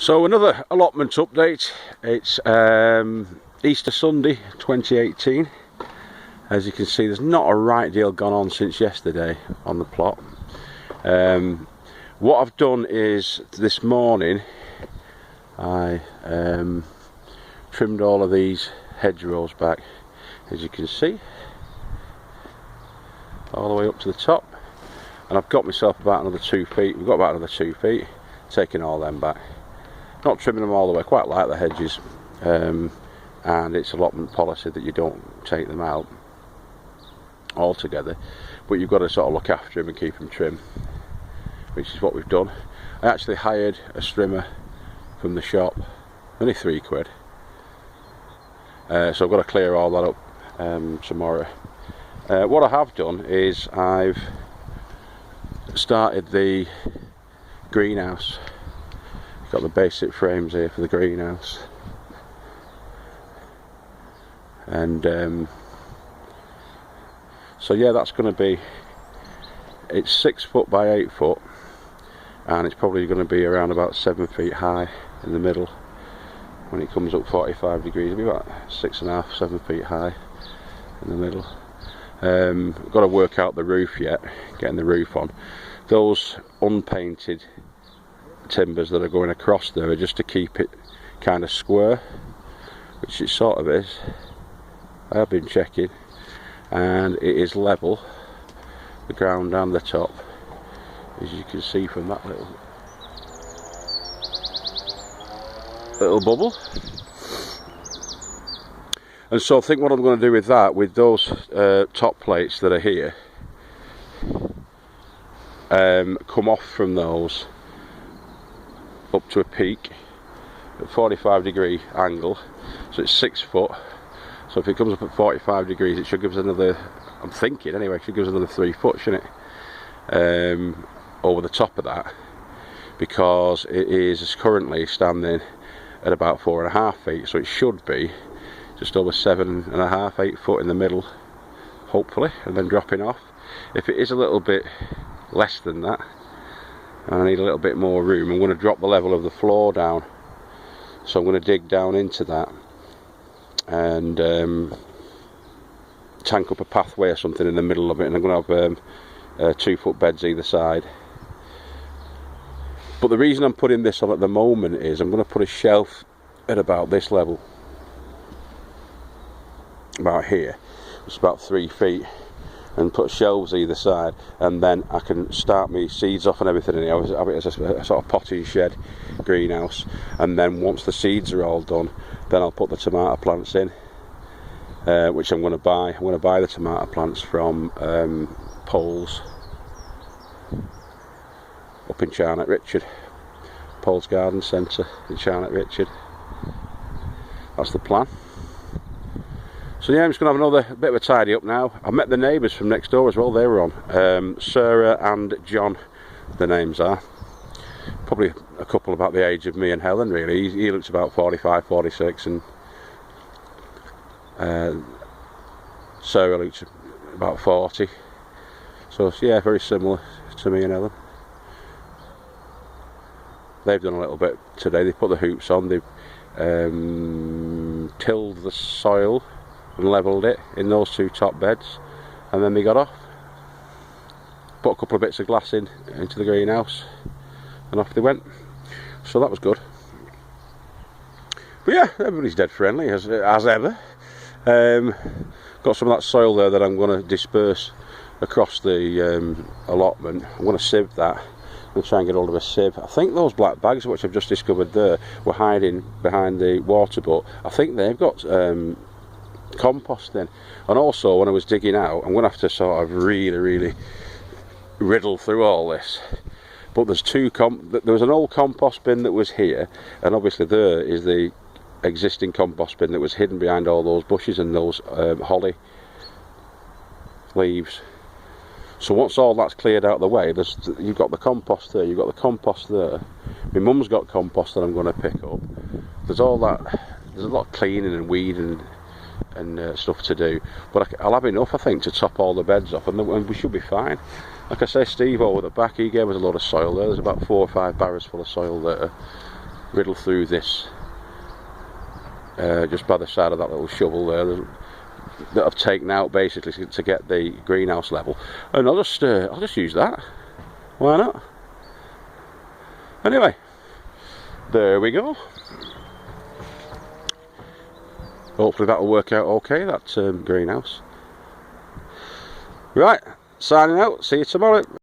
So another allotment update. It's Easter Sunday 2018. As you can see, there's not a right deal gone on since yesterday on the plot. What I've done is this morning I trimmed all of these hedgerows back, as you can see, all the way up to the top, and I've got myself about another 2 feet. We've got about another 2 feet, taking all them back. Not trimming them all the way, quite like the hedges, and it's allotment policy that you don't take them out altogether, but you've got to sort of look after them and keep them trim, which is what we've done. I actually hired a strimmer from the shop, only £3. So I've got to clear all that up tomorrow. What I have done is I've started the greenhouse. Got the basic frames here for the greenhouse, and so yeah, that's going to be, it's 6 foot by 8 foot, and it's probably going to be around about 7 feet high in the middle. When it comes up 45 degrees, it'll be about 6.5, 7 feet high in the middle. I've got to work out the roof yet, getting the roof on. Those unpainted timbers that are going across there are just to keep it kind of square, which it sort of is. I have been checking, and it is level, the ground and the top, as you can see from that little bubble. And so I think what I'm going to do with that, with those top plates that are here, come off from those up to a peak at 45 degree angle, so it's 6 foot. So if it comes up at 45 degrees, it should give us another, I'm thinking anyway, it should give us another 3 foot, shouldn't it, over the top of that, because it is currently standing at about 4.5 feet, so it should be just over 7.5, 8 foot in the middle, hopefully, and then dropping off. If it is a little bit less than that, and I need a little bit more room, I'm going to drop the level of the floor down. So I'm going to dig down into that and tank up a pathway or something in the middle of it, and I'm going to have 2 foot beds either side. But the reason I'm putting this on at the moment is I'm going to put a shelf at about this level, about here, it's about 3 feet, and put shelves either side, and then I can start my seeds off and everything in here. I have it as a sort of potting shed greenhouse, and then once the seeds are all done, then I'll put the tomato plants in, which I'm going to buy. I'm going to buy the tomato plants from Paul's up in Charnock Richard, Paul's Garden Centre in Charnock Richard. That's the plan. So yeah, I'm just going to have another bit of a tidy up now. I met the neighbours from next door as well. They were on, Sarah and John, the names are. Probably a couple about the age of me and Helen, really. He looks about 45, 46, and Sarah looks about 40. So yeah, very similar to me and Helen. They've done a little bit today. They put the hoops on, they've tilled the soil and levelled it in those 2 top beds, and then they got off, put a couple of bits of glass into the greenhouse, and off they went. So that was good. But yeah, everybody's dead friendly as ever. Got some of that soil there that I'm going to disperse across the allotment. I'm going to sieve that. I'm going to try and get hold of a sieve. I think those black bags which I've just discovered there were hiding behind the water butt. I think they've got compost in, and also when I was digging out, I'm going to have to sort of really riddle through all this, but there's there was an old compost bin that was here, and obviously there is the existing compost bin that was hidden behind all those bushes and those holly leaves. So once all that's cleared out of the way, you've got the compost there, you've got the compost there, my mum's got compost that I'm going to pick up. There's all that, there's a lot of cleaning and weeding and stuff to do, but I'll have enough, I think, to top all the beds off, and we should be fine. Like I say, Steve over the back, he gave us a lot of soil there. There's about 4 or 5 barrows full of soil there, riddle through this, just by the side of that little shovel there, that I've taken out basically to get the greenhouse level, and I'll just use that. Why not? Anyway, there we go. Hopefully that'll work out okay, that greenhouse. Right, signing out. See you tomorrow.